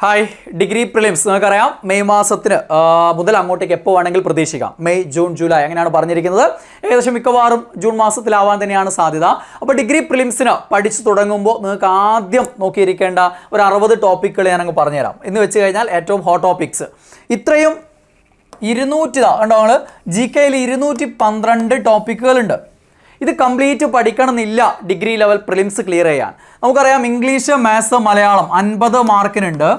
Hi degree prelims നിങ്ങൾക്കറിയാം May മാസത്തിന് മുതൽ അങ്ങോട്ടേക്ക് എപ്പോൾ വേണമെങ്കിൽ പ്രതീക്ഷിക്കാം. മെയ് ജൂൺ ജൂലൈ അങ്ങനെയാണ് പറഞ്ഞിരിക്കുന്നത്. ഏകദേശം മിക്കവാറും ജൂൺ മാസത്തിലാവാൻ തന്നെയാണ് സാധ്യത. അപ്പോൾ ഡിഗ്രി പ്രിലിംസിന് പഠിച്ചു തുടങ്ങുമ്പോൾ നിങ്ങൾക്ക് ആദ്യം നോക്കിയിരിക്കേണ്ട ഒരു 60 ടോപ്പിക്കുകൾ ഞാനങ്ങ് പറഞ്ഞുതരാം. എന്ന് വെച്ച് കഴിഞ്ഞാൽ ഏറ്റവും ഹോട്ട് ടോപ്പിക്സ് ഇത്രയും 200 കണ്ടോ നിങ്ങൾ ജി കെയിൽ 212 ടോപ്പിക്കുകളുണ്ട്. ഇത് കംപ്ലീറ്റ് പഠിക്കണമെന്നില്ല ഡിഗ്രി ലെവൽ പ്രിലിംസ് ക്ലിയർ ചെയ്യാൻ. നമുക്കറിയാം ഇംഗ്ലീഷ്, മാത്സ്, മലയാളം 50 മാർക്കിനുണ്ട്.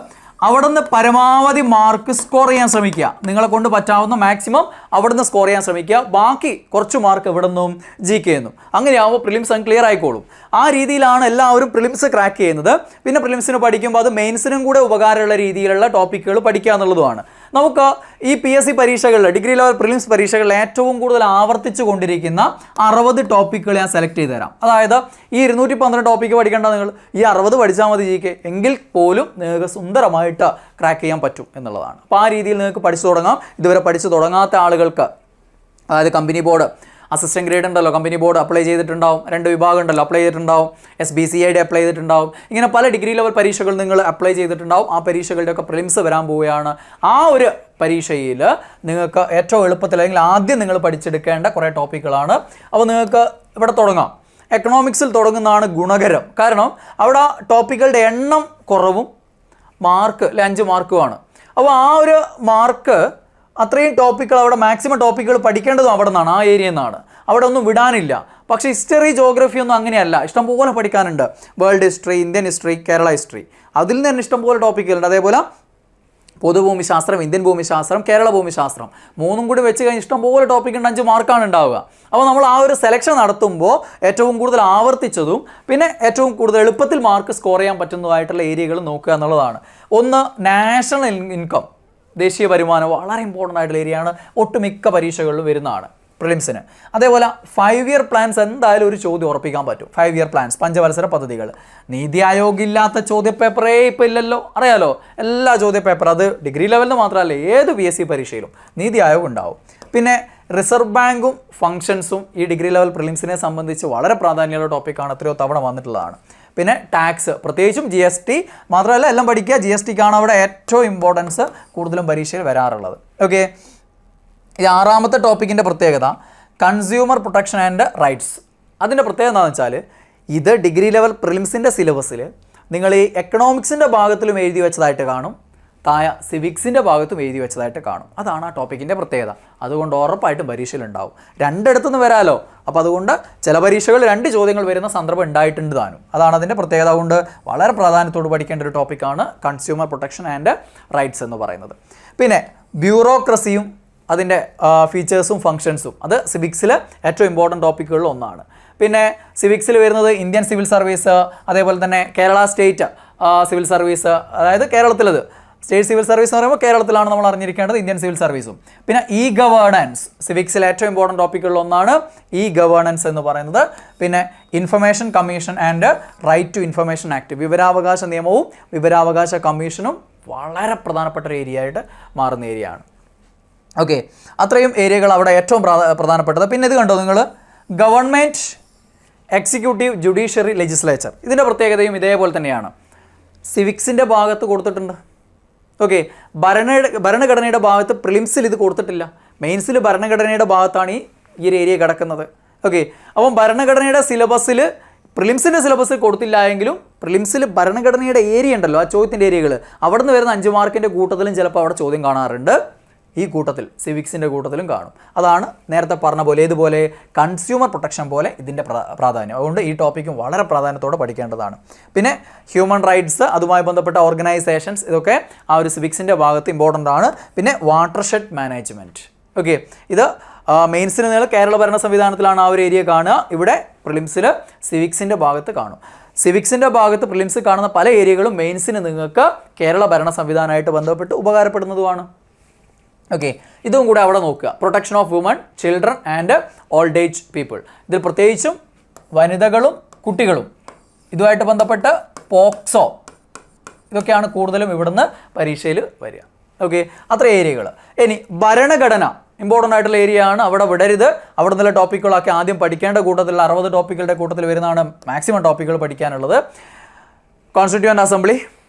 അവിടെ നിന്ന് പരമാവധി മാർക്ക് സ്കോർ ചെയ്യാൻ ശ്രമിക്കുക. നിങ്ങളെ കൊണ്ട് പറ്റാവുന്ന മാക്സിമം അവിടെ നിന്ന് സ്കോർ ചെയ്യാൻ ശ്രമിക്കുക. ബാക്കി കുറച്ച് മാർക്ക് ഇവിടെ നിന്നും ജി കെ എന്നും അങ്ങനെയാവുമ്പോൾ പ്രിലിംസ് അങ്ങ് ക്ലിയർ ആയിക്കോളും. ആ രീതിയിലാണ് എല്ലാവരും പ്രിലിംസ് ക്രാക്ക് ചെയ്യുന്നത്. പിന്നെ പ്രിലിംസിന് പഠിക്കുമ്പോൾ അത് മെയിൻസിനും കൂടെ ഉപകാരമുള്ള രീതിയിലുള്ള ടോപ്പിക്കുകൾ പഠിക്കുക എന്നുള്ളതുമാണ്. നമുക്ക് ഈ PSC പരീക്ഷകളിൽ ഡിഗ്രി ലെവൽ പ്രിലിംസ് പരീക്ഷകളിൽ ഏറ്റവും കൂടുതൽ ആവർത്തിച്ചു കൊണ്ടിരിക്കുന്ന 60 ടോപ്പിക്കുകൾ ഞാൻ സെലക്ട് ചെയ്ത് തരാം. അതായത് ഈ 212 ടോപ്പിക്ക് പഠിക്കേണ്ട നിങ്ങൾ ഈ 60 പഠിച്ചാൽ മതി ജി കെ, എങ്കിൽ പോലും നിങ്ങൾക്ക് സുന്ദരമായിട്ട് ക്രാക്ക് ചെയ്യാൻ പറ്റും എന്നുള്ളതാണ്. അപ്പോൾ ആ രീതിയിൽ നിങ്ങൾക്ക് പഠിച്ചു തുടങ്ങാം. ഇതുവരെ പഠിച്ചു തുടങ്ങാത്ത ആളുകൾക്ക്, അതായത് കമ്പനി ബോർഡ് അസിസ്റ്റന്റ് ഗ്രേഡ് ഉണ്ടല്ലോ, കമ്പനി ബോർഡ് അപ്ലൈ ചെയ്തിട്ടുണ്ടാവും, 2 വിഭാഗം ഉണ്ടല്ലോ, അപ്ലൈ ചെയ്തിട്ടുണ്ടാവും, SBCID അപ്ലൈ ചെയ്തിട്ടുണ്ടാവും, ഇങ്ങനെ പല ഡിഗ്രി ലെവൽ പരീക്ഷകൾ നിങ്ങൾ അപ്ലൈ ചെയ്തിട്ടുണ്ടാവും. ആ പരീക്ഷകളുടെയൊക്കെ പ്രിലിംസ് വരാൻ പോവുകയാണ്. ആ ഒരു പരീക്ഷയിൽ നിങ്ങൾക്ക് ഏറ്റവും എളുപ്പത്തിൽ അല്ലെങ്കിൽ ആദ്യം നിങ്ങൾ പഠിച്ചെടുക്കേണ്ട കുറേ ടോപ്പിക്കുകളാണ്. അപ്പോൾ നിങ്ങൾക്ക് ഇവിടെ തുടങ്ങാം. എക്കണോമിക്സിൽ തുടങ്ങുന്നതാണ് ഗുണകരം. കാരണം അവിടെ ടോപ്പിക്കുകളുടെ എണ്ണം കുറവും മാർക്ക് 5 മാർക്കുമാണ്. അപ്പോൾ ആ ഒരു മാർക്ക് അത്രയും ടോപ്പിക്കുകൾ അവിടെ മാക്സിമം ടോപ്പിക്കുകൾ പഠിക്കേണ്ടതും അവിടെ നിന്നാണ്, ആ ഏരിയയിൽ നിന്നാണ്. അവിടെ ഒന്നും വിടാനില്ല. പക്ഷേ ഹിസ്റ്ററി, ജോഗ്രഫി ഒന്നും അങ്ങനെയല്ല. ഇഷ്ടംപോലെ പഠിക്കാനുണ്ട്. World history, Indian history, Kerala history, അതിൽ നിന്ന് തന്നെ ഇഷ്ടംപോലെ ടോപ്പിക്കുകളുണ്ട്. അതേപോലെ പൊതുഭൂമിശാസ്ത്രം, ഇന്ത്യൻ ഭൂമിശാസ്ത്രം, കേരള ഭൂമിശാസ്ത്രം, 3 കൂടി വെച്ച് കഴിഞ്ഞാൽ ഇഷ്ടംപോലെ ടോപ്പിക് ഉണ്ട്. 5 മാർക്കാണ് ഉണ്ടാവുക. അപ്പോൾ നമ്മൾ ആ ഒരു സെലക്ഷൻ നടത്തുമ്പോൾ ഏറ്റവും കൂടുതൽ ആവർത്തിച്ചതും പിന്നെ ഏറ്റവും കൂടുതൽ എളുപ്പത്തിൽ മാർക്ക് സ്കോർ ചെയ്യാൻ പറ്റുന്നതായിട്ടുള്ള ഏരിയകൾ നോക്കുക എന്നുള്ളതാണ്. ഒന്ന്, നാഷണൽ ഇൻകം, ദേശീയ വരുമാനം വളരെ ഇമ്പോർട്ടൻ്റ് ആയിട്ടുള്ള ഏരിയയാണ്. ഒട്ടുമിക്ക പരീക്ഷകളിലും വരുന്നതാണ് പ്രിലിംസിന്. അതേപോലെ 5 ഇയർ പ്ലാൻസ് എന്തായാലും ഒരു ചോദ്യം ഉറപ്പിക്കാൻ പറ്റും. 5 ഇയർ പ്ലാൻസ്, പഞ്ചവത്സര പദ്ധതികൾ. നീതി ആയോഗ് ഇല്ലാത്ത ചോദ്യപേപ്പറേ ഇപ്പോൾ ഇല്ലല്ലോ, അറിയാലോ. എല്ലാ ചോദ്യപേപ്പർ, അത് ഡിഗ്രി ലെവലിന് മാത്രമല്ല ഏത് PSC പരീക്ഷയിലും നീതി ആയോഗ് ഉണ്ടാവും. പിന്നെ റിസർവ് ബാങ്കും ഫങ്ഷൻസും ഈ ഡിഗ്രി ലെവൽ പ്രിലിംസിനെ സംബന്ധിച്ച് വളരെ പ്രാധാന്യമുള്ള ടോപ്പിക്കാണ്. എത്രയോ തവണ വന്നിട്ടുള്ളതാണ്. പിന്നെ ടാക്സ്, പ്രത്യേകിച്ചും GST മാത്രമല്ല, എല്ലാം പഠിക്കുക. GSTക്കാണ് അവിടെ ഏറ്റവും ഇമ്പോർട്ടൻസ് കൂടുതലും പരീക്ഷയിൽ വരാറുള്ളത്. ഓക്കെ, ഈ 6ാമത്തെ ടോപ്പിക്കിൻ്റെ പ്രത്യേകത കൺസ്യൂമർ പ്രൊട്ടക്ഷൻ ആൻഡ് റൈറ്റ്സ്. അതിൻ്റെ പ്രത്യേകത എന്താണെന്ന് വെച്ചാൽ ഇത് ഡിഗ്രി ലെവൽ പ്രിലിംസിൻ്റെ സിലബസിൽ നിങ്ങൾ ഈ എക്കണോമിക്സിൻ്റെ ഭാഗത്തിലും എഴുതി വെച്ചതായിട്ട് കാണും, താഴെ സിവിക്സിൻ്റെ ഭാഗത്തും എഴുതി വെച്ചതായിട്ട് കാണും. അതാണ് ആ ടോപ്പിക്കിൻ്റെ പ്രത്യേകത. അതുകൊണ്ട് ഉറപ്പായിട്ടും പരീക്ഷയിലുണ്ടാവും. 2 ഇടത്തുനിന്ന് വരാമല്ലോ. അപ്പോൾ അതുകൊണ്ട് ചില പരീക്ഷകളിൽ 2 ചോദ്യങ്ങൾ വരുന്ന സന്ദർഭം ഉണ്ടായിട്ടുണ്ട് താനും. അതാണ് അതിൻ്റെ പ്രത്യേകത. കൊണ്ട് വളരെ പ്രാധാന്യത്തോട് പഠിക്കേണ്ട ഒരു ടോപ്പിക്കാണ് കൺസ്യൂമർ പ്രൊട്ടക്ഷൻ ആൻഡ് റൈറ്റ്സ് എന്ന് പറയുന്നത്. പിന്നെ ബ്യൂറോക്രസിയും അതിൻ്റെ ഫീച്ചേഴ്സും ഫങ്ഷൻസും, അത് സിവിക്സിൽ ഏറ്റവും ഇമ്പോർട്ടൻറ്റ് ടോപ്പിക്കുകളിൽ ഒന്നാണ്. പിന്നെ സിവിക്സിൽ വരുന്നത് ഇന്ത്യൻ സിവിൽ സർവീസ്, അതേപോലെ തന്നെ കേരള സ്റ്റേറ്റ് സിവിൽ സർവീസ്, അതായത് കേരളത്തിലത് സ്റ്റേറ്റ് സിവിൽ സർവീസ് എന്ന് പറയുമ്പോൾ കേരളത്തിലാണ് നമ്മൾ അറിഞ്ഞിരിക്കേണ്ടത് ഇന്ത്യൻ സിവിൽ സർവീസും. പിന്നെ ഗവേണൻസ്, സിവിക്സിൽ ഏറ്റവും ഇമ്പോർട്ടൻറ്റ് ടോപ്പിക്കുകളിൽ ഒന്നാണ് ഗവേണൻസ് എന്ന് പറയുന്നത്. പിന്നെ information commission and right to information act, വിവരാവകാശ നിയമവും വിവരാവകാശ കമ്മീഷനും വളരെ പ്രധാനപ്പെട്ട ഒരു ഏരിയ ആയിട്ട് മാറുന്ന ഏരിയയാണ്. ഓക്കെ, അത്രയും ഏരിയകൾ അവിടെ ഏറ്റവും പ്രധാനപ്പെട്ടത്. പിന്നെ ഇത് കണ്ടോ നിങ്ങൾ, ഗവൺമെൻറ്, എക്സിക്യൂട്ടീവ്, ജുഡീഷ്യറി, ലെജിസ്ലേച്ചർ. ഇതിൻ്റെ പ്രത്യേകതയും ഇതേപോലെ തന്നെയാണ്. സിവിക്സിൻ്റെ ഭാഗത്ത് കൊടുത്തിട്ടുണ്ട്. ഓക്കെ, ഭരണഘടനയുടെ ഭാഗത്ത് പ്രിലിംസിൽ ഇത് കൊടുത്തിട്ടില്ല. മെയിൻസിൽ ഭരണഘടനയുടെ ഭാഗത്താണ് ഈ ഒരു ഏരിയ കിടക്കുന്നത്. ഓക്കെ, അപ്പം ഭരണഘടനയുടെ സിലബസിൽ പ്രിലിംസിൻ്റെ സിലബസിൽ കൊടുത്തില്ല എങ്കിലും പ്രിലിംസിൽ ഭരണഘടനയുടെ ഏരിയ ഉണ്ടല്ലോ, ആ ചോദ്യത്തിൻ്റെ ഏരിയകൾ, അവിടെ നിന്ന് വരുന്ന 5 മാർക്കിൻ്റെ കൂട്ടത്തിലും ചിലപ്പോൾ അവിടെ ചോദ്യം കാണാറുണ്ട്. ഈ കൂട്ടത്തിൽ സിവിക്സിൻ്റെ കൂട്ടത്തിലും കാണും. അതാണ് നേരത്തെ പറഞ്ഞ പോലെ ഇതുപോലെ കൺസ്യൂമർ പ്രൊട്ടക്ഷൻ പോലെ ഇതിൻ്റെ പ്രാധാന്യം. അതുകൊണ്ട് ഈ ടോപ്പിക്കും വളരെ പ്രാധാന്യത്തോടെ പഠിക്കേണ്ടതാണ്. പിന്നെ ഹ്യൂമൻ റൈറ്റ്സ്, അതുമായി ബന്ധപ്പെട്ട ഓർഗനൈസേഷൻസ്, ഇതൊക്കെ ആ ഒരു സിവിക്സിൻ്റെ ഭാഗത്ത് ഇമ്പോർട്ടൻ്റ് ആണ്. പിന്നെ വാട്ടർഷെഡ് മാനേജ്മെൻറ്റ്. ഓക്കെ, ഇത് മെയിൻസിന് നിങ്ങൾ കേരള ഭരണ സംവിധാനത്തിലാണ് ആ ഒരു ഏരിയ കാണുക. ഇവിടെ പ്രിലിംസിൽ സിവിക്സിൻ്റെ ഭാഗത്ത് കാണും. സിവിക്സിൻ്റെ ഭാഗത്ത് പ്രിലിംസ് കാണുന്ന പല ഏരിയകളും മെയിൻസിന് നിങ്ങൾക്ക് കേരള ഭരണ സംവിധാനമായിട്ട് ബന്ധപ്പെട്ട് ഉപകാരപ്പെടുന്നതുമാണ്. ഓക്കെ, ഇതും കൂടെ അവിടെ നോക്കുക. Protection of woman, children and old age people. ഇതിൽ പ്രത്യേകിച്ചും വനിതകളും കുട്ടികളും ഇതുമായിട്ട് ബന്ധപ്പെട്ട് പോക്സോ, ഇതൊക്കെയാണ് കൂടുതലും ഇവിടുന്ന് പരീക്ഷയിൽ വരിക. ഓക്കെ, അത്ര ഏരിയകൾ. ഇനി ഭരണഘടന ഇമ്പോർട്ടൻ്റ് ആയിട്ടുള്ള ഏരിയ ആണ്. അവിടെ വിടരുത്. അവിടെ നിന്നുള്ള ടോപ്പിക്കുകളൊക്കെ ആദ്യം പഠിക്കേണ്ട കൂട്ടത്തിൽ 60 ടോപ്പിക്കുകളുടെ കൂട്ടത്തിൽ വരുന്നതാണ് മാക്സിമം ടോപ്പിക്കുകൾ പഠിക്കാനുള്ളത്. കോൺസ്റ്റിറ്റ്യൂവൻ്റ് അസംബ്ലി,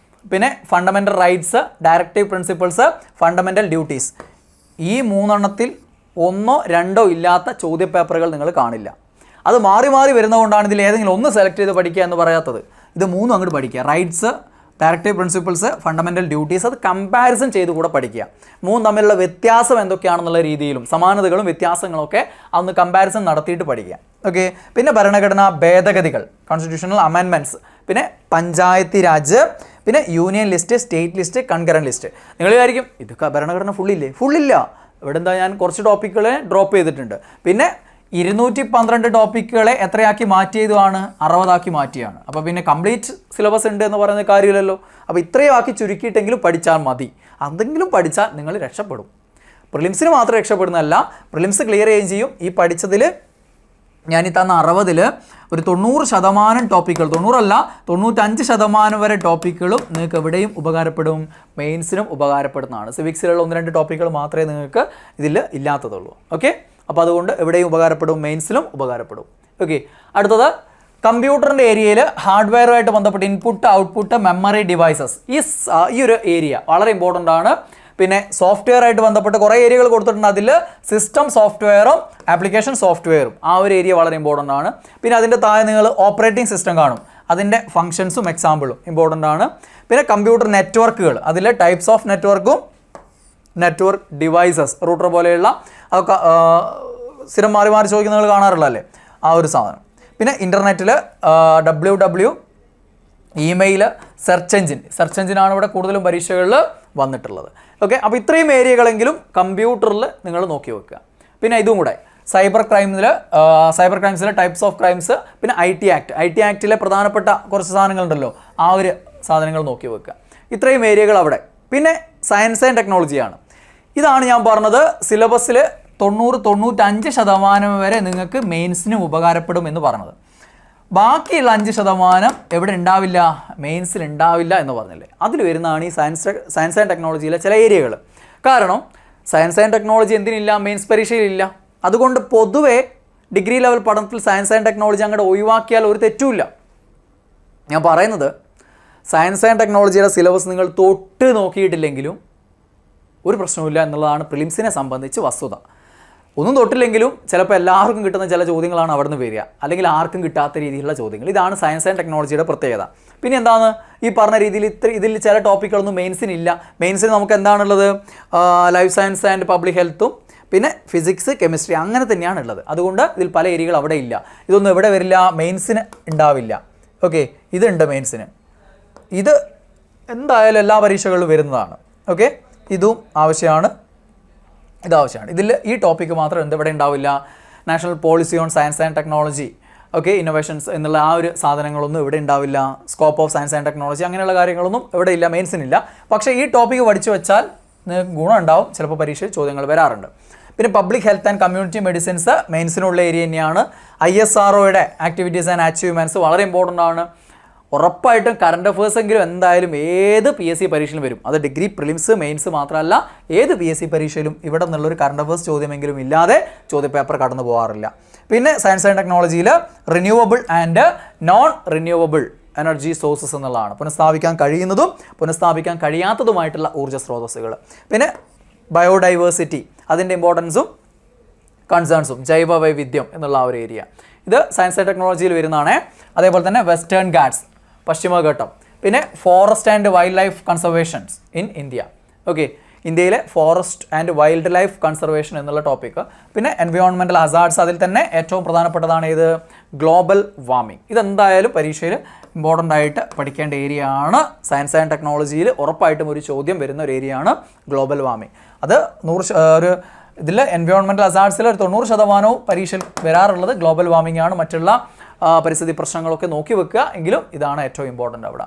പിന്നെ fundamental rights, directive principles, fundamental duties. ഈ 3 ഒന്നോ രണ്ടോ ഇല്ലാത്ത ചോദ്യപേപ്പറുകൾ നിങ്ങൾ കാണില്ല. അത് മാറി മാറി വരുന്നതുകൊണ്ടാണ് ഇതിൽ ഏതെങ്കിലും ഒന്ന് സെലക്ട് ചെയ്ത് പഠിക്കുക എന്ന് പറയാത്തത്. ഇത് 3 അങ്ങോട്ട് പഠിക്കുക. Rights, directive principles, fundamental duties. അത് കമ്പാരിസൺ ചെയ്ത് കൂടെ പഠിക്കുക. 3 തമ്മിലുള്ള വ്യത്യാസം എന്തൊക്കെയാണെന്നുള്ള രീതിയിലും സമാനതകളും വ്യത്യാസങ്ങളൊക്കെ അന്ന് കമ്പാരിസൺ നടത്തിയിട്ട് പഠിക്കുക. ഓക്കെ. പിന്നെ ഭരണഘടനാ ഭേദഗതികൾ, കോൺസ്റ്റിറ്റ്യൂഷണൽ അമെൻമെൻറ്റ്സ്, പിന്നെ പഞ്ചായത്തി രാജ്, പിന്നെ union list, state list, concurrent list. നിങ്ങൾ വിചാരിക്കും ഇതൊക്കെ ഭരണഘടന ഫുള്ളില്ലേ? ഫുള്ളില്ല. ഇവിടെ എന്താ, ഞാൻ കുറച്ച് ടോപ്പിക്കുകളെ ഡ്രോപ്പ് ചെയ്തിട്ടുണ്ട്. പിന്നെ 212 ടോപ്പിക്കുകളെ എത്രയാക്കി മാറ്റിയതുമാണ്? 60 ആക്കി മാറ്റിയാണ്. അപ്പോൾ പിന്നെ കംപ്ലീറ്റ് സിലബസ് ഉണ്ട് എന്ന് പറയുന്ന കാര്യമില്ലല്ലോ. അപ്പോൾ ഇത്രയും ആക്കി ചുരുക്കിയിട്ടെങ്കിലും പഠിച്ചാൽ മതി. അതെങ്കിലും പഠിച്ചാൽ നിങ്ങൾ രക്ഷപ്പെടും. പ്രിലിംസിന് മാത്രം രക്ഷപ്പെടുന്നതല്ല, പ്രിലിംസ് ക്ലിയർ ചെയ്യുകയും ചെയ്യും. ഈ പഠിച്ചതിൽ ഞാൻ ഈ തന്ന 60-ൽ ഒരു 90% ടോപ്പിക്കുകൾ, 90 95% വരെ ടോപ്പിക്കുകളും നിങ്ങൾക്ക് എവിടെയും ഉപകാരപ്പെടും. മെയിൻസിനും ഉപകാരപ്പെടുന്നതാണ്. സിവിക്സിലുള്ള 1-2 ടോപ്പിക്കുകൾ മാത്രമേ നിങ്ങൾക്ക് ഇതിൽ ഇല്ലാത്തതുള്ളൂ. ഓക്കെ. അപ്പോൾ അതുകൊണ്ട് എവിടെയും ഉപകാരപ്പെടും, മെയിൻസിലും ഉപകാരപ്പെടും. ഓക്കെ. അടുത്തത് കമ്പ്യൂട്ടറിൻ്റെ ഏരിയയിൽ ഹാർഡ്വെയറുമായിട്ട് ബന്ധപ്പെട്ട് ഇൻപുട്ട്, ഔട്ട്പുട്ട്, മെമ്മറി ഡിവൈസസ്, ഈ ഒരു ഏരിയ വളരെ ഇമ്പോർട്ടൻ്റ് ആണ്. പിന്നെ സോഫ്റ്റ്വെയർ ആയിട്ട് ബന്ധപ്പെട്ട് കുറേ ഏരിയകൾ കൊടുത്തിട്ടുണ്ട്. അതിൽ സിസ്റ്റം സോഫ്റ്റ്വെയറും ആപ്ലിക്കേഷൻ സോഫ്റ്റ്വെയറും, ആ ഒരു ഏരിയ വളരെ ഇമ്പോർട്ടൻ്റ് ആണ്. പിന്നെ അതിൻ്റെ താഴെ നിങ്ങൾ ഓപ്പറേറ്റിംഗ് സിസ്റ്റം കാണും. അതിൻ്റെ ഫങ്ഷൻസും എക്സാമ്പിളും ഇമ്പോർട്ടൻ്റ് ആണ്. പിന്നെ കമ്പ്യൂട്ടർ നെറ്റ്വർക്കുകൾ, അതിൽ ടൈപ്സ് ഓഫ് നെറ്റ്വർക്കും നെറ്റ്വർക്ക് ഡിവൈസസ്, റൂട്ടർ പോലെയുള്ള അതൊക്കെ സ്ഥിരം മാറി മാറി ചോദിക്കുന്ന നിങ്ങൾ കാണാറുള്ളതല്ലേ, ആ ഒരു സാധനം. പിന്നെ ഇൻ്റർനെറ്റിൽ WW, ഇമെയിൽ, സെർച്ച് എഞ്ചിനാണ് ഇവിടെ കൂടുതലും പരീക്ഷകളിൽ വന്നിട്ടുള്ളത്. ഓക്കെ. അപ്പോൾ ഇത്രയും ഏരിയകളെങ്കിലും കമ്പ്യൂട്ടറിൽ നിങ്ങൾ നോക്കി വെക്കുക. പിന്നെ ഇതും കൂടെ സൈബർ ക്രൈംസിലെ ടൈപ്സ് ഓഫ് ക്രൈംസ്, പിന്നെ IT ആക്ടിലെ പ്രധാനപ്പെട്ട കുറച്ച് സാധനങ്ങളുണ്ടല്ലോ, ആ ഒരു സാധനങ്ങൾ നോക്കി വെക്കുക. ഇത്രയും ഏരിയകൾ അവിടെ. പിന്നെ സയൻസ് ആൻഡ് ടെക്നോളജിയാണ്. ഇതാണ് ഞാൻ പറഞ്ഞത് സിലബസിൽ 90-95% വരെ നിങ്ങൾക്ക് മെയിൻസിനും ഉപകാരപ്പെടും എന്ന് പറഞ്ഞത്. ബാക്കിയുള്ള 5% എവിടെ ഉണ്ടാവില്ല? മെയിൻസിൽ ഉണ്ടാവില്ല എന്ന് പറഞ്ഞില്ലേ. അതിൽ വരുന്നതാണ് ഈ സയൻസ് ആൻഡ് ടെക്നോളജിയിലെ ചില ഏരിയകൾ. കാരണം സയൻസ് ആൻഡ് ടെക്നോളജി എന്തിനില്ല? മെയിൻസ് പരീക്ഷയിലില്ല. അതുകൊണ്ട് പൊതുവേ ഡിഗ്രി ലെവൽ പഠനത്തിൽ സയൻസ് ആൻഡ് ടെക്നോളജി അങ്ങോട്ട് ഒഴിവാക്കിയാൽ ഒരു തെറ്റുമില്ല. ഞാൻ പറയുന്നത് സയൻസ് ആൻഡ് ടെക്നോളജിയുടെ സിലബസ് നിങ്ങൾ തൊട്ട് നോക്കിയിട്ടില്ലെങ്കിലും ഒരു പ്രശ്നവുമില്ല എന്നുള്ളതാണ് പ്രിലിംസിനെ സംബന്ധിച്ച് വസ്തുത. ഒന്നും തൊട്ടില്ലെങ്കിലും ചിലപ്പോൾ എല്ലാവർക്കും കിട്ടുന്ന ചില ചോദ്യങ്ങളാണ് അവിടെ നിന്ന് വരിക, അല്ലെങ്കിൽ ആർക്കും കിട്ടാത്ത രീതിയിലുള്ള ചോദ്യങ്ങൾ. ഇതാണ് സയൻസ് ആൻഡ് ടെക്നോളജിയുടെ പ്രത്യേകത. പിന്നെ എന്താണ് ഈ പറഞ്ഞ രീതിയിൽ ഇതിൽ ചില ടോപ്പിക്കുകളൊന്നും മെയിൻസിനില്ല. മെയിൻസിന് നമുക്ക് എന്താണുള്ളത്? ലൈഫ് സയൻസ് ആൻഡ് പബ്ലിക് ഹെൽത്തും പിന്നെ ഫിസിക്സ്, കെമിസ്ട്രി, അങ്ങനെ തന്നെയാണ് ഉള്ളത്. അതുകൊണ്ട് ഇതിൽ പല ഏരിയകൾ അവിടെ ഇല്ല. ഇതൊന്നും എവിടെ വരില്ല? മെയിൻസിന് ഉണ്ടാവില്ല. ഓക്കെ. ഇതുണ്ട് മെയിൻസിന്. ഇത് എന്തായാലും എല്ലാ പരീക്ഷകളിലും വരുന്നതാണ്. ഓക്കെ. ഇതും ആവശ്യമാണ്, ഇതാവശ്യമാണ്. ഇതിൽ ഈ ടോപ്പിക്ക് മാത്രം എന്തെവിടെ ഉണ്ടാവില്ല? National policy on science and technology, okay, innovations എന്നുള്ള ആ ഒരു സാധനങ്ങളൊന്നും ഇവിടെ ഉണ്ടാവില്ല. Scope of science and technology, അങ്ങനെയുള്ള കാര്യങ്ങളൊന്നും ഇവിടെ ഇല്ല, മെയിൻസിനില്ല. പക്ഷേ ഈ ടോപ്പിക്ക് പഠിച്ചു വെച്ചാൽ നിങ്ങൾക്ക് ഗുണം ഉണ്ടാവും. ചിലപ്പോൾ പരീക്ഷയിൽ ചോദ്യങ്ങൾ വരാറുണ്ട്. പിന്നെ public health and community medicines മെയിൻസിനുള്ള ഏരിയ തന്നെയാണ്. ISROയുടെ ആക്ടിവിറ്റീസ് ആൻഡ് അച്ചീവ്മെൻറ്റ്സ് വളരെ ഇമ്പോർട്ടൻ്റ് ആണ്. ഉറപ്പായിട്ടും കറണ്ട് അഫേഴ്സ് എങ്കിലും എന്തായാലും ഏത് PSC പരീക്ഷയിലും വരും. അത് ഡിഗ്രി പ്രിലിംസ് മെയിൻസ് മാത്രമല്ല, ഏത് PSC പരീക്ഷയിലും ഇവിടെ നിന്നുള്ളൊരു കറണ്ട് അഫേഴ്സ് ചോദ്യമെങ്കിലും ഇല്ലാതെ ചോദ്യപേപ്പർ കടന്നു പോകാറില്ല. പിന്നെ സയൻസ് ആൻഡ് ടെക്നോളജിയിൽ renewable and non renewable energy sources എന്നുള്ളതാണ്. പുനഃസ്ഥാപിക്കാൻ കഴിയുന്നതും പുനഃസ്ഥാപിക്കാൻ കഴിയാത്തതുമായിട്ടുള്ള ഊർജ്ജ സ്രോതസ്സുകൾ. പിന്നെ ബയോഡൈവേഴ്സിറ്റി, അതിൻ്റെ ഇമ്പോർട്ടൻസും കൺസേൺസും, ജൈവ വൈവിധ്യം എന്നുള്ള ആ ഒരു ഏരിയ, ഇത് സയൻസ് ആൻഡ് ടെക്നോളജിയിൽ വരുന്നതാണ്. അതേപോലെ തന്നെ വെസ്റ്റേൺ ഗാട്സ്, പശ്ചിമഘട്ടം. പിന്നെ forest and wild life conservations in India. Okay. ഇന്ത്യയിലെ forest and wild life conservation എന്നുള്ള ടോപ്പിക്ക്. പിന്നെ എൻവയോൺമെൻറ്റൽ ഹസാർഡ്സ്, അതിൽ തന്നെ ഏറ്റവും പ്രധാനപ്പെട്ടതാണ് ഇത് ഗ്ലോബൽ വാർമിംഗ്. ഇതെന്തായാലും പരീക്ഷയിൽ ഇമ്പോർട്ടൻ്റ് ആയിട്ട് പഠിക്കേണ്ട ഏരിയ ആണ്. സയൻസ് ആൻഡ് ടെക്നോളജിയിൽ ഉറപ്പായിട്ടും ഒരു ചോദ്യം വരുന്ന ഒരു ഏരിയ ആണ് ഗ്ലോബൽ വാർമിംഗ്. അത് ഇതിൽ എൻവയോൺമെൻറ്റൽ ഹസാർഡ്സിൽ ഒരു 90% പരീക്ഷയിൽ വരാറുള്ളത് ഗ്ലോബൽ വാർമിംഗ് ആണ്. മറ്റുള്ള പരിസ്ഥിതി പ്രശ്നങ്ങളൊക്കെ നോക്കി വെക്കുക, എങ്കിലും ഇതാണ് ഏറ്റവും ഇമ്പോർട്ടൻ്റ് അവിടെ.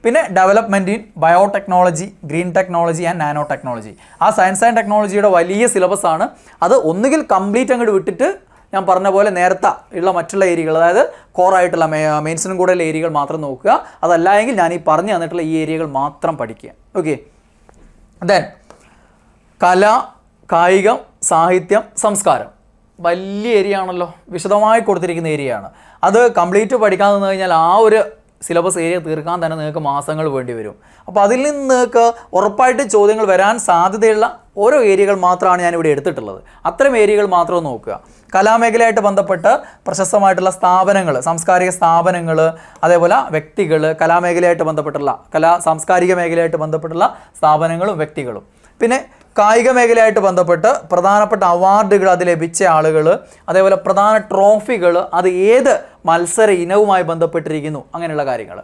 പിന്നെ development in biotechnology, green technology and nano technology, ആ സയൻസ് ആൻഡ് ടെക്നോളജിയുടെ വലിയ സിലബസ് ആണ്. അത് ഒന്നുകിൽ കംപ്ലീറ്റ് അങ്ങോട്ട് വിട്ടിട്ട് ഞാൻ പറഞ്ഞ പോലെ നേരത്തെ ഉള്ള മറ്റുള്ള ഏരിയകൾ, അതായത് കോറായിട്ടുള്ള മെയിൻസിനും കൂടെയുള്ള ഏരിയകൾ മാത്രം നോക്കുക. അതല്ല എങ്കിൽ ഞാൻ ഈ പറഞ്ഞു തന്നിട്ടുള്ള ഈ ഏരിയകൾ മാത്രം പഠിക്കുക. ഓക്കെ. ദെൻ കല, കായികം, സാഹിത്യം, സംസ്കാരം, വലിയ ഏരിയ ആണല്ലോ, വിശദമായി കൊടുത്തിരിക്കുന്ന ഏരിയ ആണ്. അത് കംപ്ലീറ്റ് പഠിക്കാൻ നിന്ന് കഴിഞ്ഞാൽ ആ ഒരു സിലബസ് ഏരിയ തീർക്കാൻ തന്നെ നിങ്ങൾക്ക് മാസങ്ങൾ വേണ്ടി വരും. അപ്പോൾ അതിൽ നിന്ന് നിങ്ങൾക്ക് ഉറപ്പായിട്ട് ചോദ്യങ്ങൾ വരാൻ സാധ്യതയുള്ള ഓരോ ഏരിയകൾ മാത്രമാണ് ഞാനിവിടെ എടുത്തിട്ടുള്ളത്. അത്തരം ഏരിയകൾ മാത്രം നോക്കുക. കലാമേഖലയായിട്ട് ബന്ധപ്പെട്ട് പ്രശസ്തമായിട്ടുള്ള സ്ഥാപനങ്ങൾ, സാംസ്കാരിക സ്ഥാപനങ്ങൾ, അതേപോലെ വ്യക്തികൾ, കലാമേഖലയായിട്ട് ബന്ധപ്പെട്ടുള്ള സാംസ്കാരിക മേഖലയായിട്ട് ബന്ധപ്പെട്ടുള്ള സ്ഥാപനങ്ങളും വ്യക്തികളും, പിന്നെ കായിക മേഖലയായിട്ട് ബന്ധപ്പെട്ട് പ്രധാനപ്പെട്ട അവാർഡുകൾ അത് ലഭിച്ച ആളുകൾ, അതേപോലെ പ്രധാന ട്രോഫികൾ, അത് ഏത് മത്സര ഇനവുമായി ബന്ധപ്പെട്ടിരിക്കുന്നു, അങ്ങനെയുള്ള കാര്യങ്ങൾ.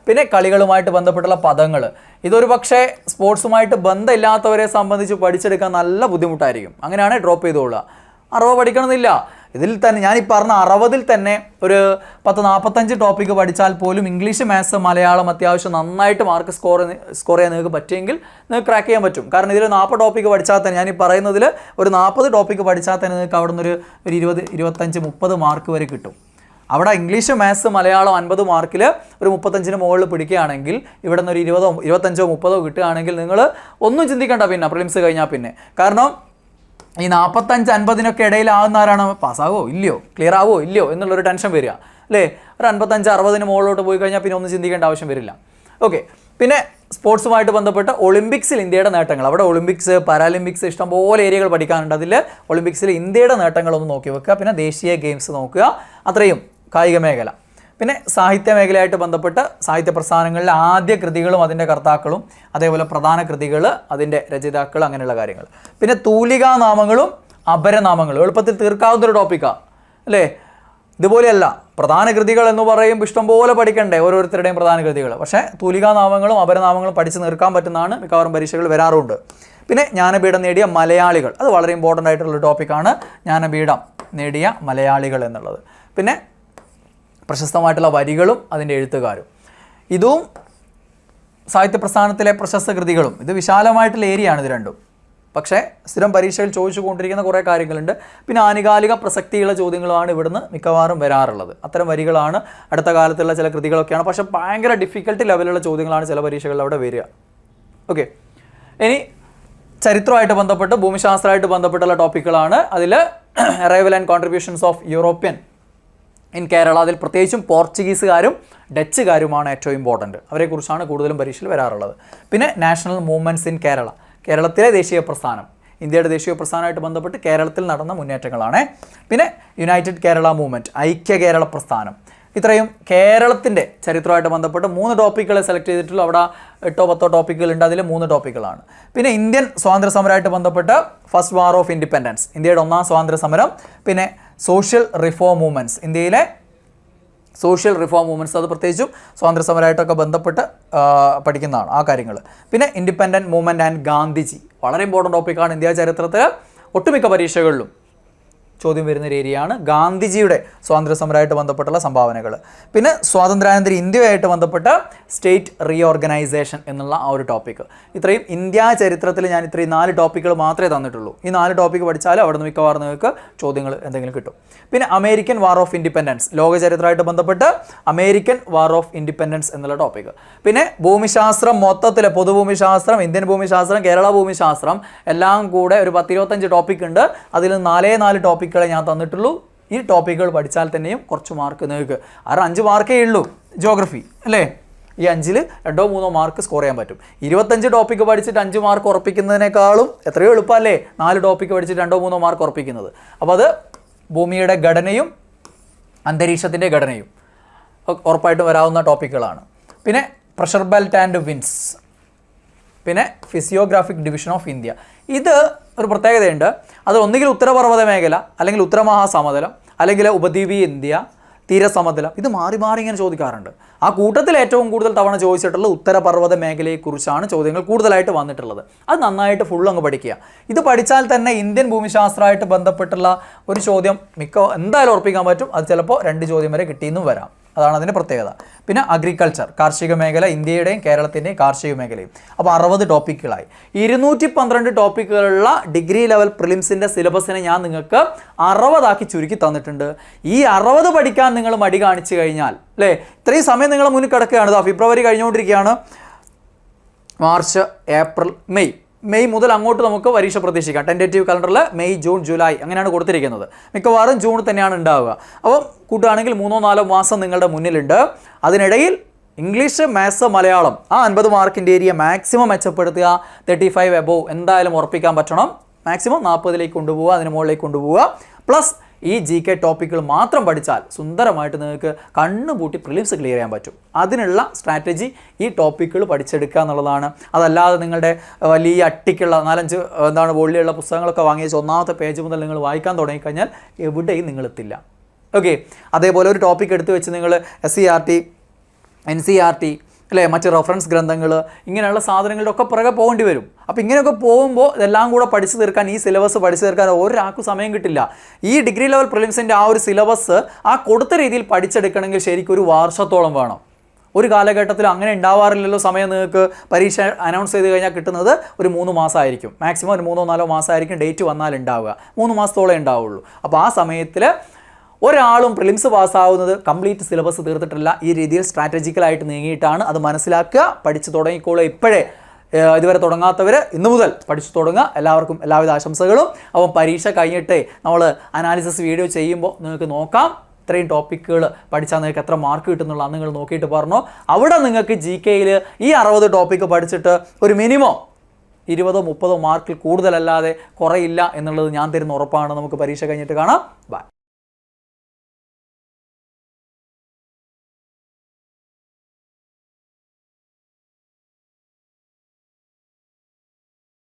പിന്നെ കളികളുമായിട്ട് ബന്ധപ്പെട്ടുള്ള പദങ്ങൾ. ഇതൊരു പക്ഷേ സ്പോർട്സുമായിട്ട് ബന്ധമില്ലാത്തവരെ സംബന്ധിച്ച് പഠിച്ചെടുക്കാൻ നല്ല ബുദ്ധിമുട്ടായിരിക്കും. അങ്ങനെയാണ് ഡ്രോപ്പ് ചെയ്തോളുക. 60 പഠിക്കണമെന്നില്ല. ഇതിൽ തന്നെ ഞാൻ ഈ പറഞ്ഞ 60-ൽ തന്നെ ഒരു 10-45 ടോപ്പിക്ക് പഠിച്ചാൽ പോലും ഇംഗ്ലീഷ്, മാത്സ്, മലയാളം അത്യാവശ്യം നന്നായിട്ട് മാർക്ക് സ്കോർ ചെയ്യാൻ നിങ്ങൾക്ക് പറ്റുമെങ്കിൽ നിങ്ങൾക്ക് ക്രാക്ക് ചെയ്യാൻ പറ്റും. കാരണം ഇതിൽ 40 ടോപ്പിക്ക് പഠിച്ചാൽ തന്നെ, ഞാൻ ഈ പറയുന്നതിൽ ഒരു 40 ടോപ്പിക്ക് പഠിച്ചാൽ തന്നെ നിങ്ങൾക്ക് അവിടെ നിന്ന് ഒരു 20, 25, 30 മാർക്ക് വരെ കിട്ടും. അവിടെ ഇംഗ്ലീഷ്, മാത്സ്, മലയാളം 50 മാർക്കിൽ ഒരു 35-ന് മുകളിൽ പിടിക്കുകയാണെങ്കിൽ ഇവിടെ നിന്ന് ഒരു 20, 25, 30 കിട്ടുകയാണെങ്കിൽ നിങ്ങൾ ഒന്നും ചിന്തിക്കേണ്ട പിന്നെ പ്രിലിംസ് കഴിഞ്ഞാൽ പിന്നെ. കാരണം ഈ 45, 50-നൊക്കെ ഇടയിലാവുന്ന ആരാണ് പാസ്സാവോ ഇല്ലയോ, ക്ലിയർ ആവോ ഇല്ലയോ എന്നുള്ളൊരു ടെൻഷൻ വരിക അല്ലേ. ഒരു 55, 60-ന് മുകളിലോട്ട് പോയി കഴിഞ്ഞാൽ പിന്നെ ഒന്നും ചിന്തിക്കേണ്ട ആവശ്യം വരില്ല. ഓക്കെ. പിന്നെ സ്പോർട്സുമായിട്ട് ബന്ധപ്പെട്ട് ഒളിമ്പിക്സിൽ ഇന്ത്യയുടെ നേട്ടങ്ങൾ, അവിടെ ഒളിമ്പിക്സ്, പാരാലിമ്പിക്സ് ഇഷ്ടംപോലെ ഏരിയകൾ പഠിക്കാനുണ്ട്. അതിൽ ഒളിമ്പിക്സിൽ ഇന്ത്യയുടെ നേട്ടങ്ങളൊന്ന് നോക്കി വെക്കുക. പിന്നെ ദേശീയ ഗെയിംസ് നോക്കുക. അത്രയും കായിക മേഖല. പിന്നെ സാഹിത്യ മേഖലയായിട്ട് ബന്ധപ്പെട്ട് സാഹിത്യ പ്രസ്ഥാനങ്ങളിലെ ആദ്യ കൃതികളും അതിൻ്റെ കർത്താക്കളും, അതേപോലെ പ്രധാന കൃതികൾ, അതിൻ്റെ രചയിതാക്കൾ, അങ്ങനെയുള്ള കാര്യങ്ങൾ. പിന്നെ തൂലികാനാമങ്ങളും അപരനാമങ്ങളും എളുപ്പത്തിൽ തീർക്കാവുന്നൊരു ടോപ്പിക്കാണ് അല്ലേ. ഇതുപോലെയല്ല, പ്രധാന കൃതികൾ എന്ന് പറയുമ്പോൾ ഇഷ്ടംപോലെ പഠിക്കണ്ടേ ഓരോരുത്തരുടെയും പ്രധാന കൃതികൾ. പക്ഷേ തൂലികാനാമങ്ങളും അപരനാമങ്ങളും പഠിച്ച് നിർക്കാൻ പറ്റുന്നതാണ് മിക്കവാറും പരീക്ഷകൾ വരാറുണ്ട്. പിന്നെ ജ്ഞാനപീഠം നേടിയ മലയാളികൾ, അത് വളരെ ഇമ്പോർട്ടൻ്റ് ആയിട്ടുള്ള ടോപ്പിക്കാണ്, ജ്ഞാനപീഠം നേടിയ മലയാളികൾ എന്നുള്ളത്. പിന്നെ പ്രശസ്തമായിട്ടുള്ള വരികളും അതിൻ്റെ എഴുത്തുകാരും, ഇതും സാഹിത്യ പ്രസ്ഥാനത്തിലെ പ്രശസ്ത കൃതികളും. ഇത് വിശാലമായിട്ടുള്ള ഏരിയയാണ് ഇത് രണ്ടും. പക്ഷേ സ്ഥിരം പരീക്ഷയിൽ ചോദിച്ചു കൊണ്ടിരിക്കുന്ന കുറേ കാര്യങ്ങളുണ്ട്. പിന്നെ ആനുകാലിക പ്രസക്തിയുള്ള ചോദ്യങ്ങളാണ് ഇവിടുന്ന് മിക്കവാറും വരാറുള്ളത്. അത്തരം വരികളാണ്, അടുത്ത കാലത്തുള്ള ചില കൃതികളൊക്കെയാണ്. പക്ഷേ ഭയങ്കര ഡിഫിക്കൽട്ടി ലെവലുള്ള ചോദ്യങ്ങളാണ് ചില പരീക്ഷകളിൽ അവിടെ വരിക. ഓക്കെ. ഇനി ചരിത്രമായിട്ട് ബന്ധപ്പെട്ട് ഭൂമിശാസ്ത്രമായിട്ട് ബന്ധപ്പെട്ടുള്ള ടോപ്പിക്കുകളാണ്. അതിൽ arrival and contributions of European in Kerala, അതിൽ പ്രത്യേകിച്ചും പോർച്ചുഗീസുകാരും ഡച്ചുകാരുമാണ് ഏറ്റവും ഇമ്പോർട്ടൻറ്റ്. അവരെക്കുറിച്ചാണ് കൂടുതലും പരീക്ഷയിൽ വരാറുള്ളത്. പിന്നെ നാഷണൽ മൂവ്മെൻറ്റ്സ് ഇൻ കേരള, കേരളത്തിലെ ദേശീയ പ്രസ്ഥാനം, ഇന്ത്യയുടെ ദേശീയ പ്രസ്ഥാനമായിട്ട് ബന്ധപ്പെട്ട് കേരളത്തിൽ നടന്ന മുന്നേറ്റങ്ങളാണ്. പിന്നെ യുണൈറ്റഡ് കേരള മൂവ്മെൻറ്റ്, ഐക്യ കേരള പ്രസ്ഥാനം. ഇത്രയും കേരളത്തിൻ്റെ ചരിത്രമായിട്ട് ബന്ധപ്പെട്ട് 3 ടോപ്പിക്കുകൾ സെലക്ട് ചെയ്തിട്ടുള്ളൂ. അവിടെ 8-10 ടോപ്പിക്കുകളുണ്ട്, അതിൽ 3 ടോപ്പിക്കുകളാണ്. പിന്നെ ഇന്ത്യൻ സ്വാതന്ത്ര്യ സമരമായിട്ട് ബന്ധപ്പെട്ട് ഫസ്റ്റ് വാർ ഓഫ് ഇൻഡിപെൻഡൻസ്, ഇന്ത്യയുടെ 1ാം സ്വാതന്ത്ര്യ സമരം. പിന്നെ സോഷ്യൽ റിഫോം മൂവ്മെൻറ്റ്സ്, ഇന്ത്യയിലെ സോഷ്യൽ റിഫോം മൂവ്മെൻറ്റ്സ്, അത് പ്രത്യേകിച്ചും സ്വാതന്ത്ര്യ സമരമായിട്ടൊക്കെ ബന്ധപ്പെട്ട് പഠിക്കുന്നതാണ് ആ കാര്യങ്ങൾ. പിന്നെ ഇൻഡിപെൻഡൻറ്റ് മൂവ്മെൻറ്റ് ആൻഡ് ഗാന്ധിജി, വളരെ ഇമ്പോർട്ടൻ്റ് ടോപ്പിക്കാണ്. ഇന്ത്യ ചരിത്രത്തിൽ ഒട്ടുമിക്ക പരീക്ഷകളിലും ചോദ്യം വരുന്നൊരു ഏരിയയാണ് ഗാന്ധിജിയുടെ സ്വാതന്ത്ര്യ സമരമായിട്ട് ബന്ധപ്പെട്ടുള്ള സംഭാവനകൾ. പിന്നെ സ്വാതന്ത്ര്യാനന്തര ഇന്ത്യയുമായിട്ട് ബന്ധപ്പെട്ട സ്റ്റേറ്റ് റീഓർഗനൈസേഷൻ എന്നുള്ള ആ ഒരു ടോപ്പിക്ക്. ഇത്രയും ഇന്ത്യ ചരിത്രത്തിൽ ഞാൻ ഇത്രയും 4 ടോപ്പിക്കുകൾ മാത്രമേ തന്നിട്ടുള്ളൂ. ഈ 4 ടോപ്പിക്ക് പഠിച്ചാൽ അവിടെ നിന്ന് മിക്കവാറും നിങ്ങൾക്ക് ചോദ്യങ്ങൾ എന്തെങ്കിലും കിട്ടും. പിന്നെ അമേരിക്കൻ വാർ ഓഫ് ഇൻഡിപെൻഡൻസ്, ലോക ചരിത്രമായിട്ട് ബന്ധപ്പെട്ട് അമേരിക്കൻ വാർ ഓഫ് ഇൻഡിപെൻഡൻസ് എന്നുള്ള ടോപ്പിക്ക്. പിന്നെ ഭൂമിശാസ്ത്രം മൊത്തത്തിൽ, പൊതുഭൂമിശാസ്ത്രം, ഇന്ത്യൻ ഭൂമിശാസ്ത്രം, കേരള ഭൂമിശാസ്ത്രം എല്ലാം കൂടെ ഒരു 10-25 ടോപ്പിക് ഉണ്ട്. അതിൽ 4 ടോപ്പിക്കുകളെ ഞാൻ തന്നിട്ടുള്ളൂ. ഈ ടോപ്പിക്കുകൾ പഠിച്ചാൽ തന്നെയും കുറച്ച് മാർക്ക് നിങ്ങൾക്ക്, 5 മാർക്കേ ഉള്ളൂ ജോഗ്രഫി അല്ലേ. ഈ 5-ൽ 2-3 മാർക്ക് സ്കോർ ചെയ്യാൻ പറ്റും. 25 ടോപ്പിക്ക് പഠിച്ചിട്ട് 5 മാർക്ക് ഉറപ്പിക്കുന്നതിനേക്കാളും എത്രയോ എളുപ്പമല്ലേ 4 ടോപ്പിക്ക് പഠിച്ചിട്ട് 2-3 മാർക്ക് ഉറപ്പിക്കുന്നത്. അപ്പോൾ അത് ഭൂമിയുടെ ഘടനയും അന്തരീക്ഷത്തിൻ്റെ ഘടനയും ഉറപ്പായിട്ടും വരാവുന്ന ടോപ്പിക്കുകളാണ്. പിന്നെ പ്രഷർ ബെൽറ്റ് ആൻഡ് വിൻസ്, പിന്നെ ഫിസിയോഗ്രാഫിക് ഡിവിഷൻ ഓഫ് ഇന്ത്യ. ഇത് ഒരു പ്രത്യേകതയുണ്ട്. അത് ഒന്നുകിൽ ഉത്തരപർവ്വത മേഖല, അല്ലെങ്കിൽ ഉത്തരമഹാസമതലം, അല്ലെങ്കിൽ ഉപദ്വീപീയ ഇന്ത്യ, തീരസമതലം, ഇത് മാറി മാറി ഇങ്ങനെ ചോദിക്കാറുണ്ട്. ആ കൂട്ടത്തിൽ ഏറ്റവും കൂടുതൽ തവണ ചോദിച്ചിട്ടുള്ളത് ഉത്തരപർവ്വത മേഖലയെക്കുറിച്ചാണ് ചോദ്യങ്ങൾ കൂടുതലായിട്ട് വന്നിട്ടുള്ളത്. അത് നന്നായിട്ട് ഫുൾ അങ്ങ് പഠിക്കുക. ഇത് പഠിച്ചാൽ തന്നെ ഇന്ത്യൻ ഭൂമിശാസ്ത്രമായിട്ട് ബന്ധപ്പെട്ടുള്ള ഒരു ചോദ്യം എന്തായാലും ഉറപ്പിക്കാൻ പറ്റും. അത് ചിലപ്പോൾ 2 ചോദ്യം വരെ കിട്ടിയെന്നും വരാം. അതാണ് അതിൻ്റെ പ്രത്യേകത. പിന്നെ അഗ്രികൾച്ചർ, കാർഷിക മേഖല, ഇന്ത്യയുടെയും കേരളത്തിൻ്റെയും കാർഷിക മേഖലയും. അപ്പോൾ 60 ടോപ്പിക്കുകളായി. 212 ടോപ്പിക്കുകളുള്ള ഡിഗ്രി ലെവൽ പ്രിലിംസിൻ്റെ സിലബസിനെ ഞാൻ നിങ്ങൾക്ക് 60 ചുരുക്കി തന്നിട്ടുണ്ട്. ഈ 60 പഠിക്കാൻ നിങ്ങൾ മടി കാണിച്ചു കഴിഞ്ഞാൽ അല്ലേ, ഇത്രയും സമയം നിങ്ങളെ മുന്നിൽ കിടക്കുകയാണ്. ഫെബ്രുവരി കഴിഞ്ഞുകൊണ്ടിരിക്കുകയാണ്. മാർച്ച്, ഏപ്രിൽ, മെയ് മുതൽ അങ്ങോട്ട് നമുക്ക് പരീക്ഷ പ്രതീക്ഷിക്കാം. ടെൻറ്റേറ്റീവ് കലണ്ടറിൽ മെയ്, ജൂൺ, ജൂലൈ അങ്ങനെയാണ് കൊടുത്തിരിക്കുന്നത്. മിക്കവാറും ജൂൺ തന്നെയാണ് ഉണ്ടാവുക. അപ്പം കൂട്ടുകയാണെങ്കിൽ 3-4 മാസം നിങ്ങളുടെ മുന്നിലുണ്ട്. അതിനിടയിൽ ഇംഗ്ലീഷ്, മാത്സ്, മലയാളം ആ 50 മാർക്കിൻ്റെ ഏരിയ മാക്സിമം മെച്ചപ്പെടുത്തുക. 35 എബോവ് എന്തായാലും ഉറപ്പിക്കാൻ പറ്റണം. മാക്സിമം 40ലേക്ക് കൊണ്ടുപോവുക, അതിന് മുകളിലേക്ക് കൊണ്ടുപോവുക. പ്ലസ് ഈ GK ടോപ്പിക്കുകൾ മാത്രം പഠിച്ചാൽ സുന്ദരമായിട്ട് നിങ്ങൾക്ക് കണ്ണുപൂട്ടി പ്രിലിംസ് ക്ലിയർ ചെയ്യാൻ പറ്റും. അതിനുള്ള സ്ട്രാറ്റജി ഈ ടോപ്പിക്കുകൾ പഠിച്ചെടുക്കുക എന്നുള്ളതാണ്. അതല്ലാതെ നിങ്ങളുടെ വലിയ അട്ടിക്കുള്ള 4-5 വോളിയുള്ള പുസ്തകങ്ങളൊക്കെ വാങ്ങിയ ഒന്നാമത്തെ പേജ് മുതൽ നിങ്ങൾ വായിക്കാൻ തുടങ്ങിക്കഴിഞ്ഞാൽ എവിടെയും നിങ്ങളെത്തില്ല. ഓക്കെ, അതേപോലെ ഒരു ടോപ്പിക് എടുത്തു വെച്ച് നിങ്ങൾ SCERT, NCERT അല്ലേ, മറ്റ് റെഫറൻസ് ഗ്രന്ഥങ്ങൾ ഇങ്ങനെയുള്ള സാധനങ്ങളുടെ ഒക്കെ പുറകെ പോകേണ്ടി വരും. അപ്പോൾ ഇങ്ങനെയൊക്കെ പോകുമ്പോൾ ഇതെല്ലാം കൂടെ പഠിച്ചു തീർക്കാൻ, ഈ സിലബസ് പഠിച്ചു തീർക്കാൻ ഒരാൾക്കും സമയം കിട്ടില്ല. ഈ ഡിഗ്രി ലെവൽ പ്രിലിംസിൻ്റെ ആ ഒരു സിലബസ് ആ കൊടുത്ത രീതിയിൽ പഠിച്ചെടുക്കണമെങ്കിൽ ശരിക്കും ഒരു വർഷത്തോളം വേണം. ഒരു കാലഘട്ടത്തിൽ അങ്ങനെ ഉണ്ടാവാറില്ലല്ലോ. സമയം നിങ്ങൾക്ക് പരീക്ഷ അനൗൺസ് ചെയ്ത് കഴിഞ്ഞാൽ കിട്ടുന്നത് ഒരു 3 മാസമായിരിക്കും, മാക്സിമം ഒരു 3-4 മാസമായിരിക്കും ഡേറ്റ് വന്നാൽ ഉണ്ടാവുക. 3 മാസത്തോളം ഉണ്ടാവുള്ളൂ. അപ്പോൾ ആ സമയത്തിൽ ഒരാളും പ്രിലിംസ് പാസ്സാവുന്നത് കംപ്ലീറ്റ് സിലബസ് തീർത്തിട്ടില്ല. ഈ രീതിയിൽ സ്ട്രാറ്റജിക്കലായിട്ട് നീങ്ങിയിട്ടാണ്. അത് മനസ്സിലാക്കുക, പഠിച്ചു തുടങ്ങിക്കോളുക. ഇപ്പോഴേ ഇതുവരെ തുടങ്ങാത്തവർ ഇന്നു മുതൽ പഠിച്ചു തുടങ്ങുക. എല്ലാവർക്കും എല്ലാവിധ ആശംസകളും. അപ്പം പരീക്ഷ കഴിഞ്ഞിട്ടേ നമ്മൾ അനാലിസിസ് വീഡിയോ ചെയ്യുമ്പോൾ നിങ്ങൾക്ക് നോക്കാം ഇത്രയും ടോപ്പിക്കുകൾ പഠിച്ചാൽ നിങ്ങൾക്ക് എത്ര മാർക്ക് കിട്ടുന്നുള്ള അന്ന് നിങ്ങൾ നോക്കിയിട്ട് പറഞ്ഞു. അവിടെ നിങ്ങൾക്ക് GKയിൽ ഈ 60 ടോപ്പിക്ക് പഠിച്ചിട്ട് ഒരു മിനിമം 20-30 മാർക്കിൽ കൂടുതലല്ലാതെ കുറയില്ല എന്നുള്ളത് ഞാൻ തരുന്ന ഉറപ്പാണ്. നമുക്ക് പരീക്ഷ കഴിഞ്ഞിട്ട് കാണാം. ബൈ.